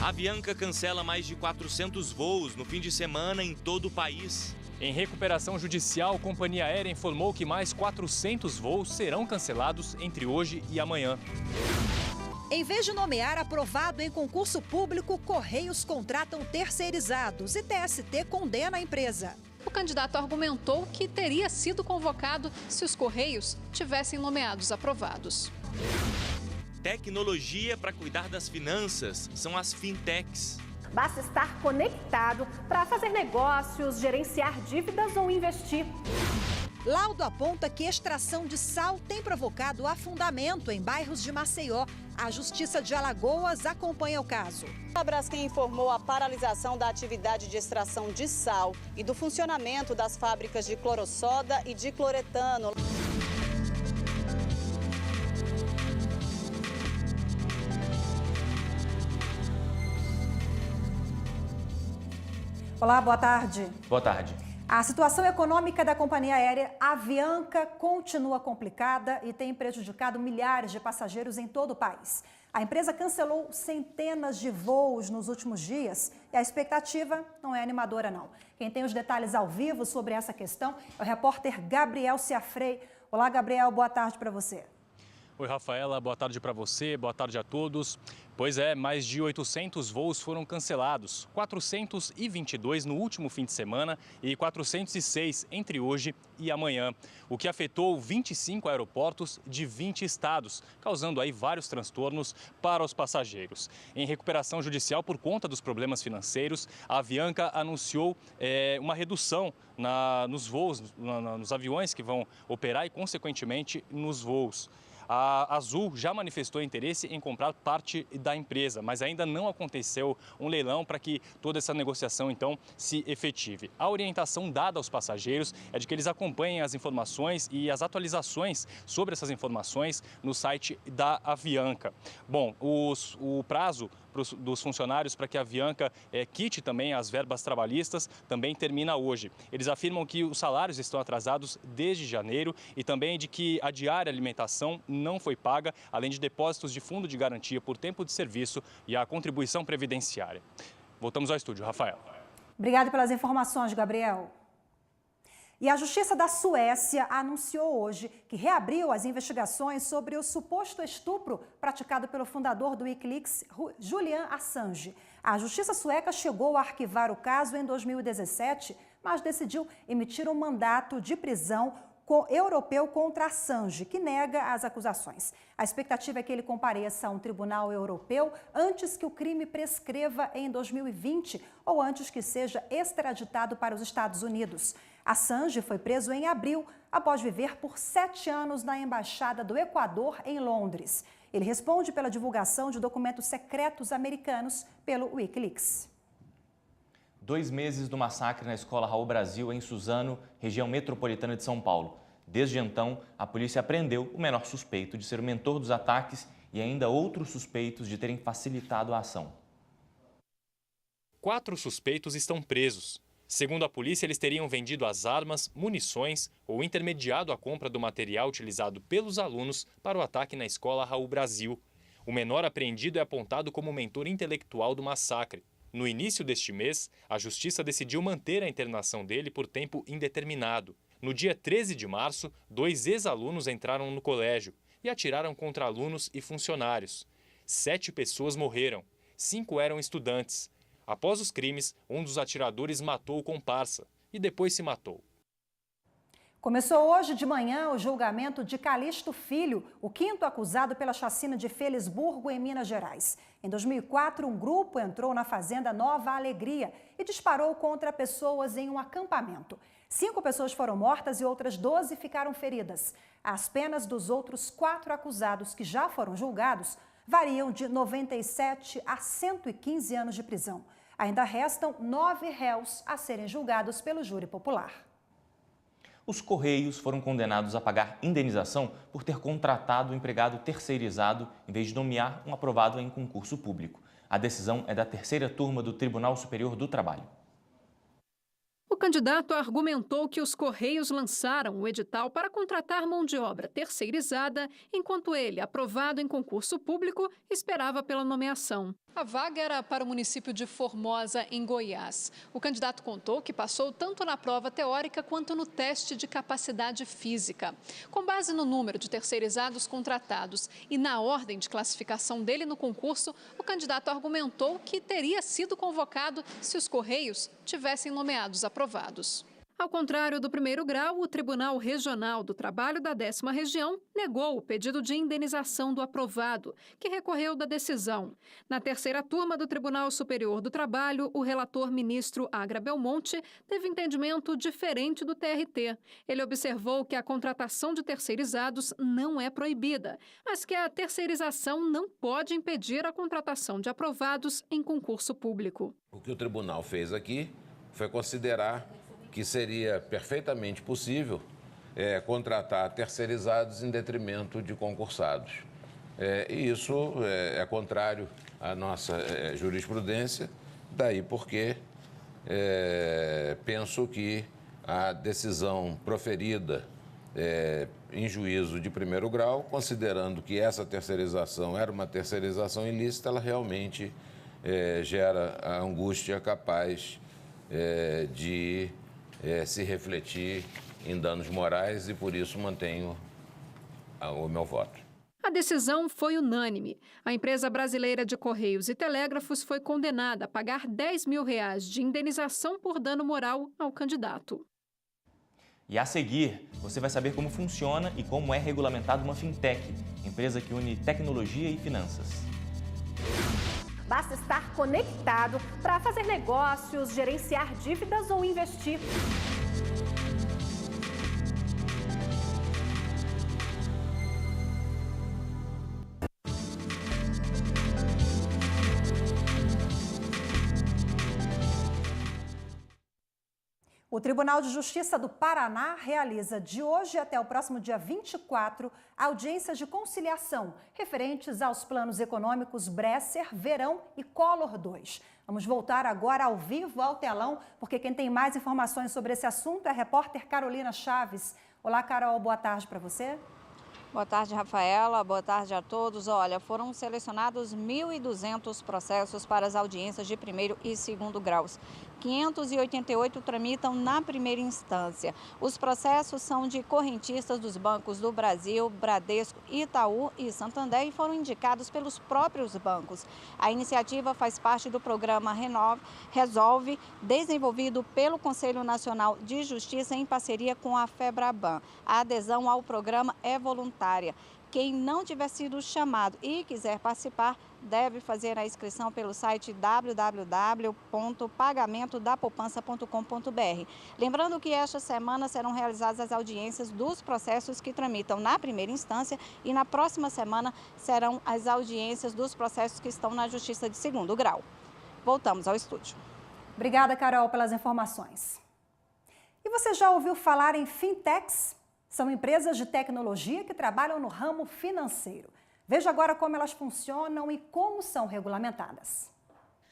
A Avianca cancela mais de 400 voos no fim de semana em todo o país. Em recuperação judicial, a companhia aérea informou que mais 400 voos serão cancelados entre hoje e amanhã. Em vez de nomear aprovado em concurso público, Correios contratam terceirizados e TST condena a empresa. O candidato argumentou que teria sido convocado se os Correios tivessem nomeados aprovados. Tecnologia para cuidar das finanças são as fintechs. Basta estar conectado para fazer negócios, gerenciar dívidas ou investir. Laudo aponta que extração de sal tem provocado afundamento em bairros de Maceió. A Justiça de Alagoas acompanha o caso. A Braskem informou a paralisação da atividade de extração de sal e do funcionamento das fábricas de clorossoda e de cloretano. Olá, boa tarde. Boa tarde. A situação econômica da companhia aérea Avianca continua complicada e tem prejudicado milhares de passageiros em todo o país. A empresa cancelou centenas de voos nos últimos dias e a expectativa não é animadora, não. Quem tem os detalhes ao vivo sobre essa questão é o repórter Gabriel Ciafrei. Olá, Gabriel, boa tarde para você. Oi, Rafaela, boa tarde para você, boa tarde a todos. Pois é, mais de 800 voos foram cancelados, 422 no último fim de semana e 406 entre hoje e amanhã, o que afetou 25 aeroportos de 20 estados, causando aí vários transtornos para os passageiros. Em recuperação judicial por conta dos problemas financeiros, a Avianca anunciou uma redução nos voos, nos aviões que vão operar e, consequentemente, nos voos. A Azul já manifestou interesse em comprar parte da empresa, mas ainda não aconteceu um leilão para que toda essa negociação, então, se efetive. A orientação dada aos passageiros é de que eles acompanhem as informações e as atualizações sobre essas informações no site da Avianca. Bom, o prazo dos funcionários para que a Avianca quite também as verbas trabalhistas também termina hoje. Eles afirmam que os salários estão atrasados desde janeiro e também de que a diária alimentação não foi paga, além de depósitos de fundo de garantia por tempo de serviço e a contribuição previdenciária. Voltamos ao estúdio, Rafael. Obrigada pelas informações, Gabriel. E a Justiça da Suécia anunciou hoje que reabriu as investigações sobre o suposto estupro praticado pelo fundador do Wikileaks, Julian Assange. A Justiça sueca chegou a arquivar o caso em 2017, mas decidiu emitir um mandato de prisão europeu contra Assange, que nega as acusações. A expectativa é que ele compareça a um tribunal europeu antes que o crime prescreva em 2020 ou antes que seja extraditado para os Estados Unidos. Assange foi preso em abril, após viver por 7 anos na Embaixada do Equador em Londres. Ele responde pela divulgação de documentos secretos americanos pelo Wikileaks. 2 meses do massacre na escola Raul Brasil, em Suzano, região metropolitana de São Paulo. Desde então, a polícia apreendeu o menor suspeito de ser o mentor dos ataques e ainda outros suspeitos de terem facilitado a ação. 4 suspeitos estão presos. Segundo a polícia, eles teriam vendido as armas, munições ou intermediado a compra do material utilizado pelos alunos para o ataque na escola Raul Brasil. O menor apreendido é apontado como o mentor intelectual do massacre. No início deste mês, a Justiça decidiu manter a internação dele por tempo indeterminado. No dia 13 de março, 2 ex-alunos entraram no colégio e atiraram contra alunos e funcionários. 7 pessoas morreram, 5 eram estudantes. Após os crimes, um dos atiradores matou o comparsa e depois se matou. Começou hoje de manhã o julgamento de Calixto Filho, o 5º acusado pela chacina de Felisburgo, em Minas Gerais. Em 2004, um grupo entrou na fazenda Nova Alegria e disparou contra pessoas em um acampamento. 5 pessoas foram mortas e outras 12 ficaram feridas. As penas dos outros 4 acusados que já foram julgados variam de 97 a 115 anos de prisão. Ainda restam 9 réus a serem julgados pelo júri popular. Os Correios foram condenados a pagar indenização por ter contratado um empregado terceirizado em vez de nomear um aprovado em concurso público. A decisão é da 3ª turma do Tribunal Superior do Trabalho. O candidato argumentou que os Correios lançaram o edital para contratar mão de obra terceirizada, enquanto ele, aprovado em concurso público, esperava pela nomeação. A vaga era para o município de Formosa, em Goiás. O candidato contou que passou tanto na prova teórica quanto no teste de capacidade física. Com base no número de terceirizados contratados e na ordem de classificação dele no concurso, o candidato argumentou que teria sido convocado se os Correios tivessem nomeados aprovados. Ao contrário do primeiro grau, o Tribunal Regional do Trabalho da 10ª Região negou o pedido de indenização do aprovado, que recorreu da decisão. Na terceira turma do Tribunal Superior do Trabalho, o relator ministro Agra Belmonte teve entendimento diferente do TRT. Ele observou que a contratação de terceirizados não é proibida, mas que a terceirização não pode impedir a contratação de aprovados em concurso público. O que o tribunal fez aqui foi considerar que seria perfeitamente possível contratar terceirizados em detrimento de concursados. E isso é contrário à nossa jurisprudência, daí porque penso que a decisão proferida em juízo de primeiro grau, considerando que essa terceirização era uma terceirização ilícita, ela realmente gera a angústia capaz de se refletir em danos morais e, por isso, mantenho o meu voto. A decisão foi unânime. A empresa brasileira de Correios e Telégrafos foi condenada a pagar R$10 mil de indenização por dano moral ao candidato. E a seguir, você vai saber como funciona e como é regulamentada uma fintech, empresa que une tecnologia e finanças. Basta estar conectado para fazer negócios, gerenciar dívidas ou investir. O Tribunal de Justiça do Paraná realiza de hoje até o próximo dia 24 audiências de conciliação referentes aos planos econômicos Bresser, Verão e Collor II. Vamos voltar agora ao vivo ao telão, porque quem tem mais informações sobre esse assunto é a repórter Carolina Chaves. Olá, Carol, boa tarde para você. Boa tarde, Rafaela. Boa tarde a todos. Olha, foram selecionados 1.200 processos para as audiências de primeiro e segundo graus. 588 tramitam na primeira instância. Os processos são de correntistas dos bancos do Brasil, Bradesco, Itaú e Santander e foram indicados pelos próprios bancos. A iniciativa faz parte do programa Resolve, desenvolvido pelo Conselho Nacional de Justiça em parceria com a FEBRABAN. A adesão ao programa é voluntária. Quem não tiver sido chamado e quiser participar, deve fazer a inscrição pelo site www.pagamentodapoupança.com.br. Lembrando que esta semana serão realizadas as audiências dos processos que tramitam na primeira instância e na próxima semana serão as audiências dos processos que estão na Justiça de segundo grau. Voltamos ao estúdio. Obrigada, Carol, pelas informações. E você já ouviu falar em fintechs? São empresas de tecnologia que trabalham no ramo financeiro. Veja agora como elas funcionam e como são regulamentadas.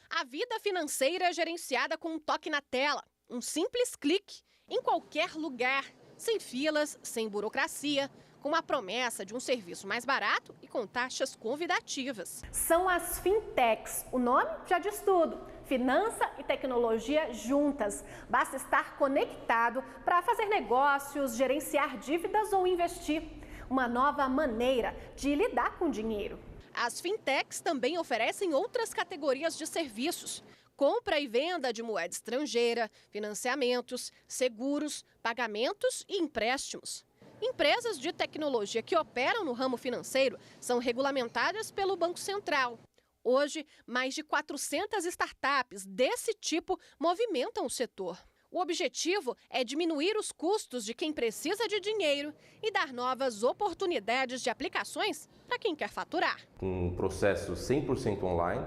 A vida financeira é gerenciada com um toque na tela, um simples clique, em qualquer lugar, sem filas, sem burocracia, com a promessa de um serviço mais barato e com taxas convidativas. São as fintechs. O nome já diz tudo. Finança e tecnologia juntas. Basta estar conectado para fazer negócios, gerenciar dívidas ou investir. Uma nova maneira de lidar com dinheiro. As fintechs também oferecem outras categorias de serviços. Compra e venda de moeda estrangeira, financiamentos, seguros, pagamentos e empréstimos. Empresas de tecnologia que operam no ramo financeiro são regulamentadas pelo Banco Central. Hoje, mais de 400 startups desse tipo movimentam o setor. O objetivo é diminuir os custos de quem precisa de dinheiro e dar novas oportunidades de aplicações para quem quer faturar. Com um processo 100% online,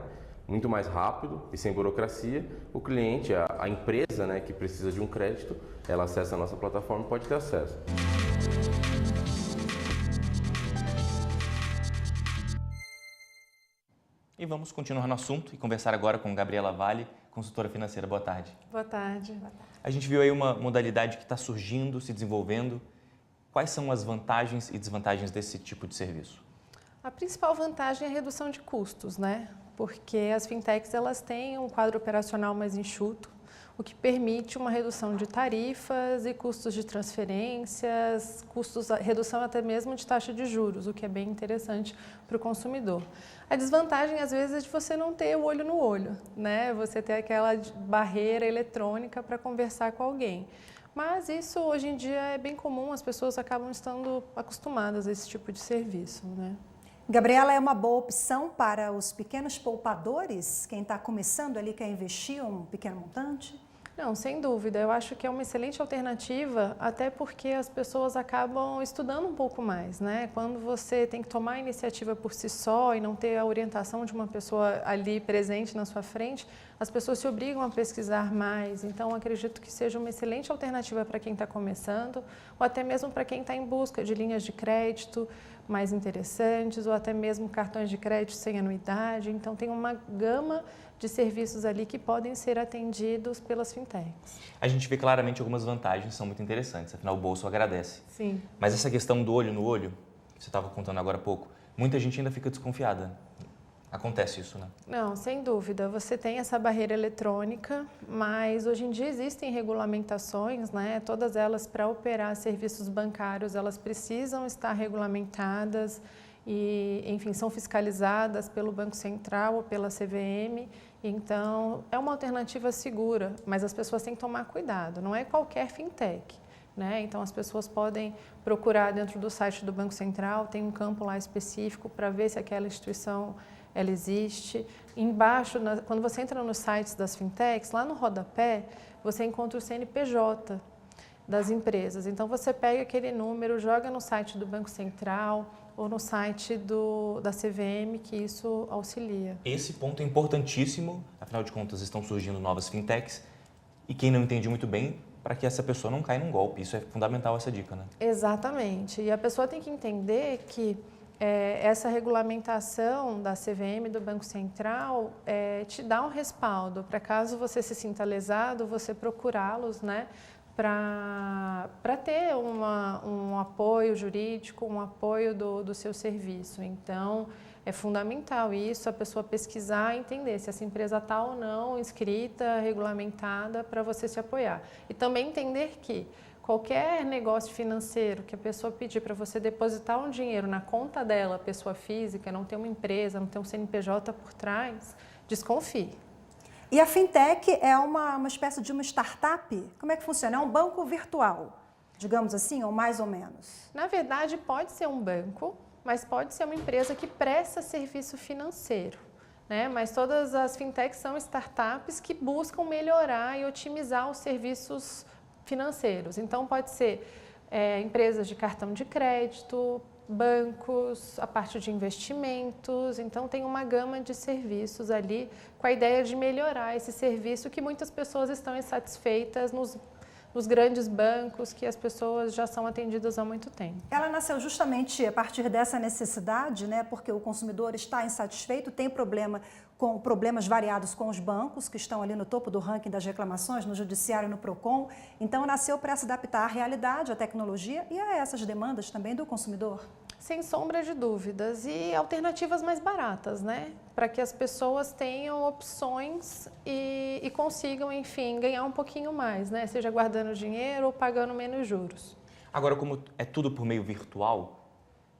muito mais rápido e sem burocracia, o cliente, a empresa, que precisa de um crédito, ela acessa a nossa plataforma e pode ter acesso. E vamos continuar no assunto e conversar agora com Gabriela Vale, consultora financeira. Boa tarde. Boa tarde. A gente viu aí uma modalidade que está surgindo, se desenvolvendo. Quais são as vantagens e desvantagens desse tipo de serviço? A principal vantagem é a redução de custos, né? Porque as fintechs elas têm um quadro operacional mais enxuto, o que permite uma redução de tarifas e custos de transferências, redução até mesmo de taxa de juros, o que é bem interessante para o consumidor. A desvantagem, às vezes, é de você não ter o olho no olho, né? Você ter aquela barreira eletrônica para conversar com alguém. Mas isso, hoje em dia, é bem comum, as pessoas acabam estando acostumadas a esse tipo de serviço, né? Gabriela, é uma boa opção para os pequenos poupadores? Quem está começando ali quer investir um pequeno montante? Não, sem dúvida. Eu acho que é uma excelente alternativa, até porque as pessoas acabam estudando um pouco mais, né? Quando você tem que tomar a iniciativa por si só e não ter a orientação de uma pessoa ali presente na sua frente, as pessoas se obrigam a pesquisar mais. Então, acredito que seja uma excelente alternativa para quem está começando, ou até mesmo para quem está em busca de linhas de crédito mais interessantes, ou até mesmo cartões de crédito sem anuidade. Então, tem uma gama de serviços ali que podem ser atendidos pelas fintechs. A gente vê claramente algumas vantagens, são muito interessantes, afinal o bolso agradece. Sim. Mas essa questão do olho no olho, que você estava contando agora há pouco, muita gente ainda fica desconfiada. Acontece isso, né? Não, sem dúvida. Você tem essa barreira eletrônica, mas hoje em dia existem regulamentações, né? Todas elas, para operar serviços bancários, elas precisam estar regulamentadas e, enfim, são fiscalizadas pelo Banco Central ou pela CVM. Então, é uma alternativa segura, mas as pessoas têm que tomar cuidado. Não é qualquer fintech, né? Então, as pessoas podem procurar dentro do site do Banco Central, tem um campo lá específico para ver se aquela instituição ela existe. Embaixo, quando você entra nos sites das fintechs, lá no rodapé, você encontra o CNPJ das empresas. Então, você pega aquele número, joga no site do Banco Central ou no site da CVM, que isso auxilia. Esse ponto é importantíssimo, afinal de contas estão surgindo novas fintechs e quem não entende muito bem, para que essa pessoa não caia num golpe. Isso é fundamental, essa dica, né? Exatamente. E a pessoa tem que entender que essa regulamentação da CVM, do Banco Central, te dá um respaldo para caso você se sinta lesado, você procurá-los, né, para ter um apoio jurídico, um apoio do seu serviço. Então, é fundamental isso, a pessoa pesquisar e entender se essa empresa está ou não inscrita, regulamentada, para você se apoiar. E também entender que qualquer negócio financeiro que a pessoa pedir para você depositar um dinheiro na conta dela, pessoa física, não tem uma empresa, não tem um CNPJ por trás, desconfie. E a fintech é uma espécie de uma startup? Como é que funciona? É um banco virtual, digamos assim, ou mais ou menos? Na verdade, pode ser um banco, mas pode ser uma empresa que presta serviço financeiro, né? Mas todas as fintechs são startups que buscam melhorar e otimizar os serviços financeiros. Então, pode ser empresas de cartão de crédito, bancos, a parte de investimentos. Então, tem uma gama de serviços ali com a ideia de melhorar esse serviço que muitas pessoas estão insatisfeitas nos grandes bancos, que as pessoas já são atendidas há muito tempo. Ela nasceu justamente a partir dessa necessidade, né? Porque o consumidor está insatisfeito, tem problemas variados com os bancos, que estão ali no topo do ranking das reclamações, no Judiciário e no PROCON. Então, nasceu para se adaptar à realidade, à tecnologia e a essas demandas também do consumidor. Sem sombra de dúvidas. E alternativas mais baratas, né? Para que as pessoas tenham opções e consigam, enfim, ganhar um pouquinho mais, né? Seja guardando dinheiro ou pagando menos juros. Agora, como é tudo por meio virtual,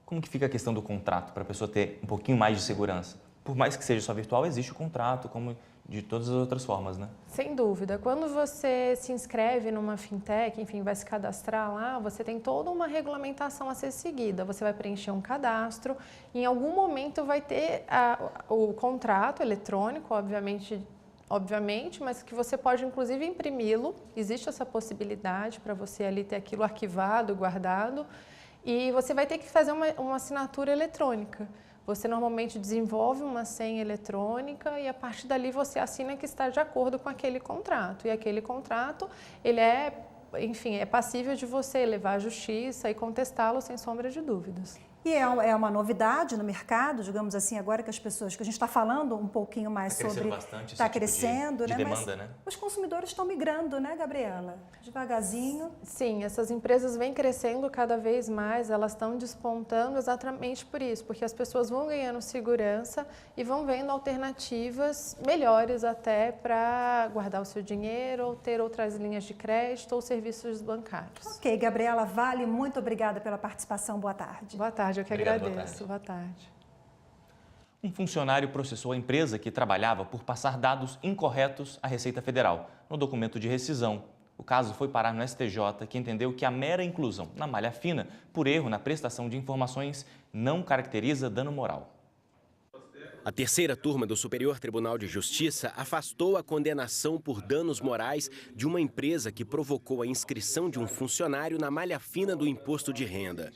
como que fica a questão do contrato para a pessoa ter um pouquinho mais de segurança? Por mais que seja só virtual, existe o contrato, como de todas as outras formas, né? Sem dúvida. Quando você se inscreve numa fintech, enfim, vai se cadastrar lá, você tem toda uma regulamentação a ser seguida. Você vai preencher um cadastro, em algum momento vai ter o contrato eletrônico, obviamente, mas que você pode inclusive imprimi-lo. Existe essa possibilidade para você ali ter aquilo arquivado, guardado, e você vai ter que fazer uma assinatura eletrônica. Você normalmente desenvolve uma senha eletrônica e a partir dali você assina que está de acordo com aquele contrato. E aquele contrato, ele é passível de você levar à justiça e contestá-lo sem sombra de dúvidas. E é uma novidade no mercado, digamos assim, agora que as pessoas, que a gente está falando um pouquinho mais sobre... Está crescendo, de né? demanda, né? Os consumidores estão migrando, né, Gabriela? Devagarzinho. Sim, essas empresas vêm crescendo cada vez mais, elas estão despontando exatamente por isso, porque as pessoas vão ganhando segurança e vão vendo alternativas melhores até para guardar o seu dinheiro ou ter outras linhas de crédito ou serviços bancários. Ok, Gabriela Vale, muito obrigada pela participação. Boa tarde. Boa tarde, eu que Obrigado, agradeço. Boa tarde. Um funcionário processou a empresa que trabalhava por passar dados incorretos à Receita Federal no documento de rescisão. O caso foi parar no STJ, que entendeu que a mera inclusão na malha fina por erro na prestação de informações não caracteriza dano moral. A terceira turma do Superior Tribunal de Justiça afastou a condenação por danos morais de uma empresa que provocou a inscrição de um funcionário na malha fina do imposto de renda.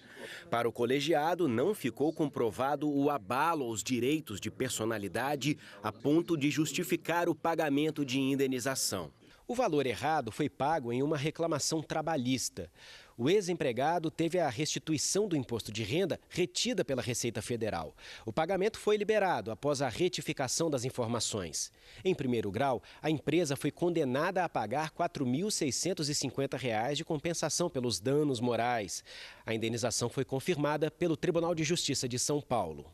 Para o colegiado, não ficou comprovado o abalo aos direitos de personalidade a ponto de justificar o pagamento de indenização. O valor errado foi pago em uma reclamação trabalhista. O ex-empregado teve a restituição do imposto de renda retida pela Receita Federal. O pagamento foi liberado após a retificação das informações. Em primeiro grau, a empresa foi condenada a pagar R$ 4.650 de compensação pelos danos morais. A indenização foi confirmada pelo Tribunal de Justiça de São Paulo.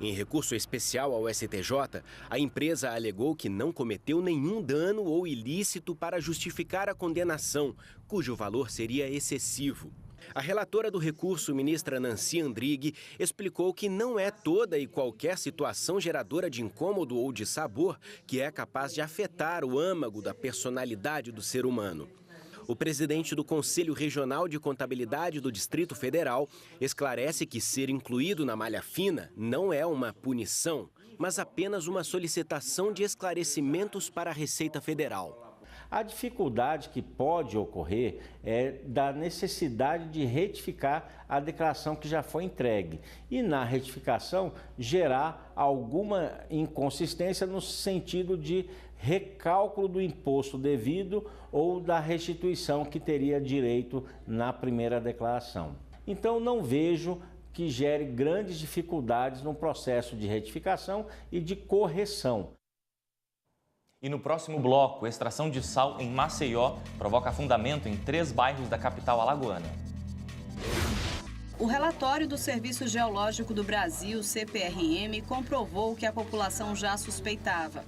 Em recurso especial ao STJ, a empresa alegou que não cometeu nenhum dano ou ilícito para justificar a condenação, cujo valor seria excessivo. A relatora do recurso, ministra Nancy Andrighi, explicou que não é toda e qualquer situação geradora de incômodo ou de sabor que é capaz de afetar o âmago da personalidade do ser humano. O presidente do Conselho Regional de Contabilidade do Distrito Federal esclarece que ser incluído na malha fina não é uma punição, mas apenas uma solicitação de esclarecimentos para a Receita Federal. A dificuldade que pode ocorrer é da necessidade de retificar a declaração que já foi entregue e, na retificação, gerar alguma inconsistência no sentido de recálculo do imposto devido ou da restituição que teria direito na primeira declaração. Então, não vejo que gere grandes dificuldades no processo de retificação e de correção. E no próximo bloco, extração de sal em Maceió provoca afundamento em 3 bairros da capital alagoana. O relatório do Serviço Geológico do Brasil, CPRM, comprovou que a população já suspeitava.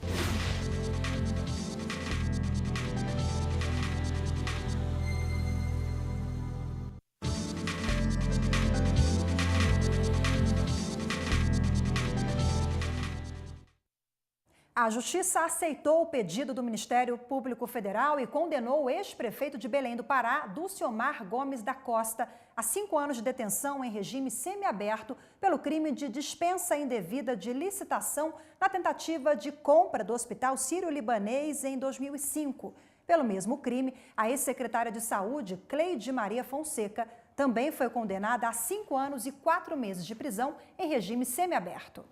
A Justiça aceitou o pedido do Ministério Público Federal e condenou o ex-prefeito de Belém do Pará, Dulciomar Gomes da Costa, a 5 anos de detenção em regime semiaberto pelo crime de dispensa indevida de licitação na tentativa de compra do Hospital Sírio-Libanês em 2005. Pelo mesmo crime, a ex-secretária de Saúde, Cleide Maria Fonseca, também foi condenada a 5 anos e 4 meses de prisão em regime semiaberto.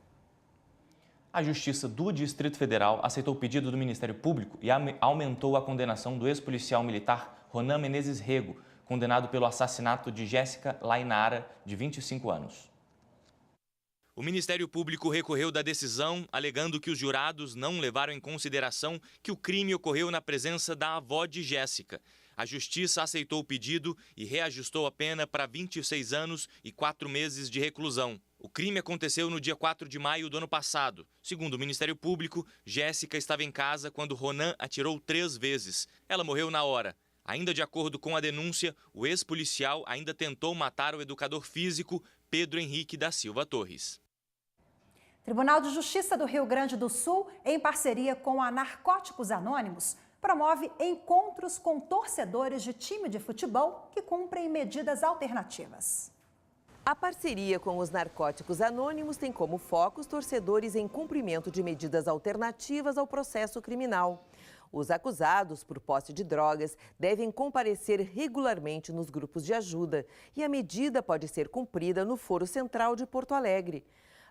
A Justiça do Distrito Federal aceitou o pedido do Ministério Público e aumentou a condenação do ex-policial militar Ronan Menezes Rego, condenado pelo assassinato de Jéssica Lainara, de 25 anos. O Ministério Público recorreu da decisão, alegando que os jurados não levaram em consideração que o crime ocorreu na presença da avó de Jéssica. A Justiça aceitou o pedido e reajustou a pena para 26 anos e 4 meses de reclusão. O crime aconteceu no dia 4 de maio do ano passado. Segundo o Ministério Público, Jéssica estava em casa quando Ronan atirou 3 vezes. Ela morreu na hora. Ainda de acordo com a denúncia, o ex-policial ainda tentou matar o educador físico Pedro Henrique da Silva Torres. Tribunal de Justiça do Rio Grande do Sul, em parceria com a Narcóticos Anônimos, promove encontros com torcedores de time de futebol que cumprem medidas alternativas. A parceria com os Narcóticos Anônimos tem como foco os torcedores em cumprimento de medidas alternativas ao processo criminal. Os acusados por posse de drogas devem comparecer regularmente nos grupos de ajuda e a medida pode ser cumprida no Foro Central de Porto Alegre.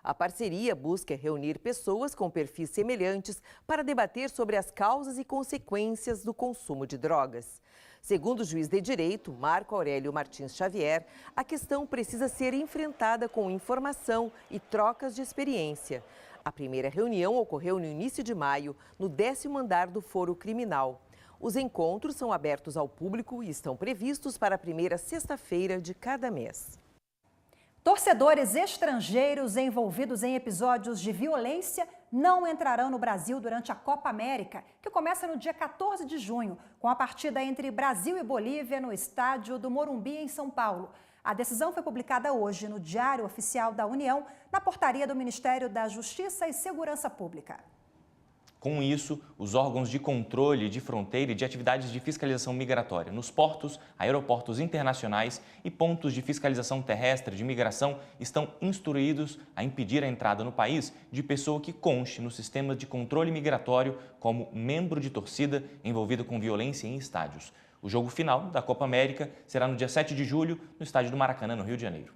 A parceria busca reunir pessoas com perfis semelhantes para debater sobre as causas e consequências do consumo de drogas. Segundo o juiz de direito, Marco Aurélio Martins Xavier, a questão precisa ser enfrentada com informação e trocas de experiência. A primeira reunião ocorreu no início de maio, no 10º andar do Foro Criminal. Os encontros são abertos ao público e estão previstos para a primeira sexta-feira de cada mês. Torcedores estrangeiros envolvidos em episódios de violência não entrarão no Brasil durante a Copa América, que começa no dia 14 de junho, com a partida entre Brasil e Bolívia no estádio do Morumbi, em São Paulo. A decisão foi publicada hoje no Diário Oficial da União, na portaria do Ministério da Justiça e Segurança Pública. Com isso, os órgãos de controle de fronteira e de atividades de fiscalização migratória nos portos, aeroportos internacionais e pontos de fiscalização terrestre de imigração estão instruídos a impedir a entrada no país de pessoa que conste no sistema de controle migratório como membro de torcida envolvido com violência em estádios. O jogo final da Copa América será no dia 7 de julho, no estádio do Maracanã, no Rio de Janeiro.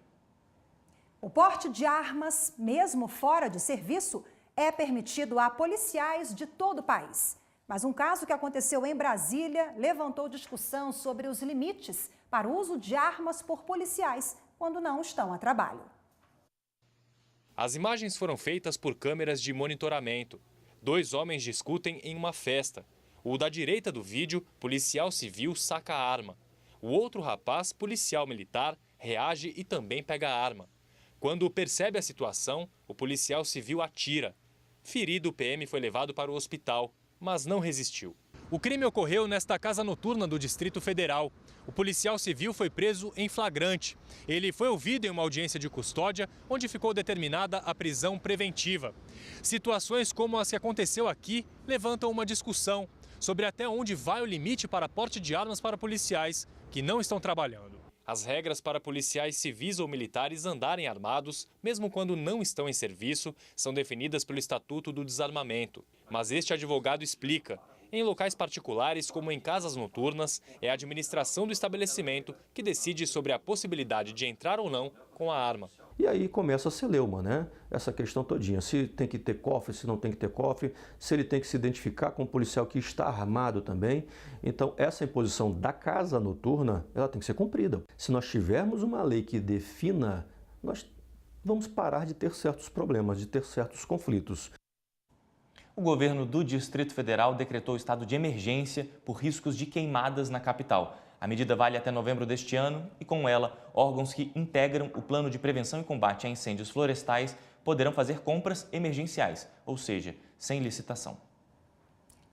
O porte de armas, mesmo fora de serviço, é permitido a policiais de todo o país. Mas um caso que aconteceu em Brasília levantou discussão sobre os limites para o uso de armas por policiais quando não estão a trabalho. As imagens foram feitas por câmeras de monitoramento. 2 homens discutem em uma festa. O da direita do vídeo, policial civil, saca a arma. O outro rapaz, policial militar, reage e também pega a arma. Quando percebe a situação, o policial civil atira. Ferido, o PM foi levado para o hospital, mas não resistiu. O crime ocorreu nesta casa noturna do Distrito Federal. O policial civil foi preso em flagrante. Ele foi ouvido em uma audiência de custódia, onde ficou determinada a prisão preventiva. Situações como as que aconteceu aqui levantam uma discussão sobre até onde vai o limite para porte de armas para policiais que não estão trabalhando. As regras para policiais civis ou militares andarem armados, mesmo quando não estão em serviço, são definidas pelo Estatuto do Desarmamento. Mas este advogado explica: em locais particulares, como em casas noturnas, é a administração do estabelecimento que decide sobre a possibilidade de entrar ou não com a arma. E aí começa a celeuma, né? Essa questão todinha. Se tem que ter cofre, se não tem que ter cofre, se ele tem que se identificar com um policial que está armado também. Então, essa imposição da casa noturna, ela tem que ser cumprida. Se nós tivermos uma lei que defina, nós vamos parar de ter certos problemas, de ter certos conflitos. O governo do Distrito Federal decretou estado de emergência por riscos de queimadas na capital. A medida vale até novembro deste ano e, com ela, órgãos que integram o Plano de Prevenção e Combate a Incêndios Florestais poderão fazer compras emergenciais, ou seja, sem licitação.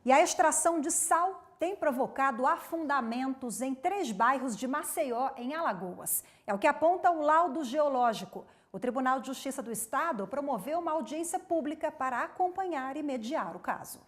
E a extração de sal tem provocado afundamentos em 3 bairros de Maceió, em Alagoas. É o que aponta o laudo geológico. O Tribunal de Justiça do Estado promoveu uma audiência pública para acompanhar e mediar o caso.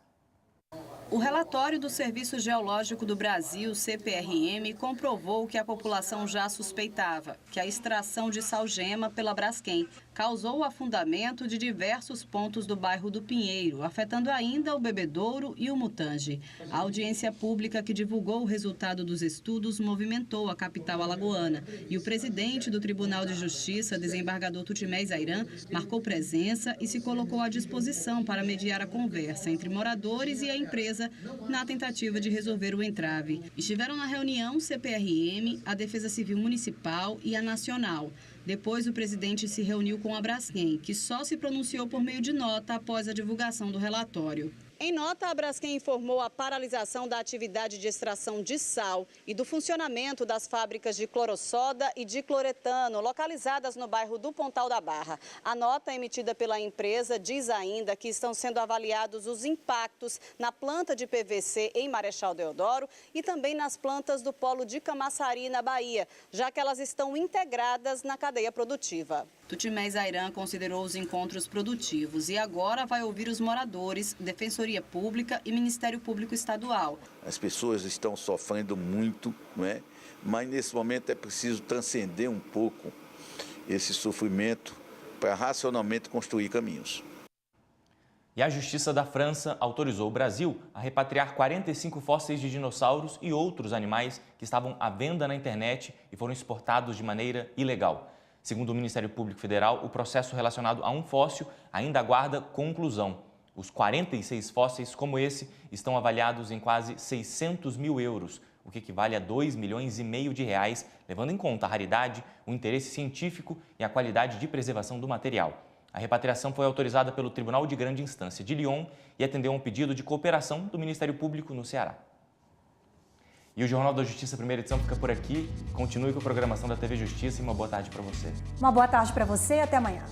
O relatório do Serviço Geológico do Brasil, CPRM, comprovou que a população já suspeitava que a extração de salgema pela Braskem causou o afundamento de diversos pontos do bairro do Pinheiro, afetando ainda o Bebedouro e o Mutange. A audiência pública que divulgou o resultado dos estudos movimentou a capital alagoana e o presidente do Tribunal de Justiça, desembargador Tutimés Ayran, marcou presença e se colocou à disposição para mediar a conversa entre moradores e a empresa na tentativa de resolver o entrave. Estiveram na reunião CPRM, a Defesa Civil Municipal e a Nacional. Depois, o presidente se reuniu com a Braskem, que só se pronunciou por meio de nota após a divulgação do relatório. Em nota, a Braskem informou a paralisação da atividade de extração de sal e do funcionamento das fábricas de clorosoda e de cloretano, localizadas no bairro do Pontal da Barra. A nota emitida pela empresa diz ainda que estão sendo avaliados os impactos na planta de PVC em Marechal Deodoro e também nas plantas do polo de Camaçari, na Bahia, já que elas estão integradas na cadeia produtiva. Tutimés Ayran considerou os encontros produtivos e agora vai ouvir os moradores, Defensoria Pública e Ministério Público Estadual. As pessoas estão sofrendo muito, não é? Mas nesse momento é preciso transcender um pouco esse sofrimento para racionalmente construir caminhos. E a Justiça da França autorizou o Brasil a repatriar 45 fósseis de dinossauros e outros animais que estavam à venda na internet e foram exportados de maneira ilegal. Segundo o Ministério Público Federal, o processo relacionado a um fóssil ainda aguarda conclusão. Os 46 fósseis como esse estão avaliados em quase 600 mil euros, o que equivale a 2,5 milhões de reais, levando em conta a raridade, o interesse científico e a qualidade de preservação do material. A repatriação foi autorizada pelo Tribunal de Grande Instância de Lyon e atendeu a um pedido de cooperação do Ministério Público no Ceará. E o Jornal da Justiça, primeira edição, fica por aqui. Continue com a programação da TV Justiça e uma boa tarde para você. Uma boa tarde para você e até amanhã.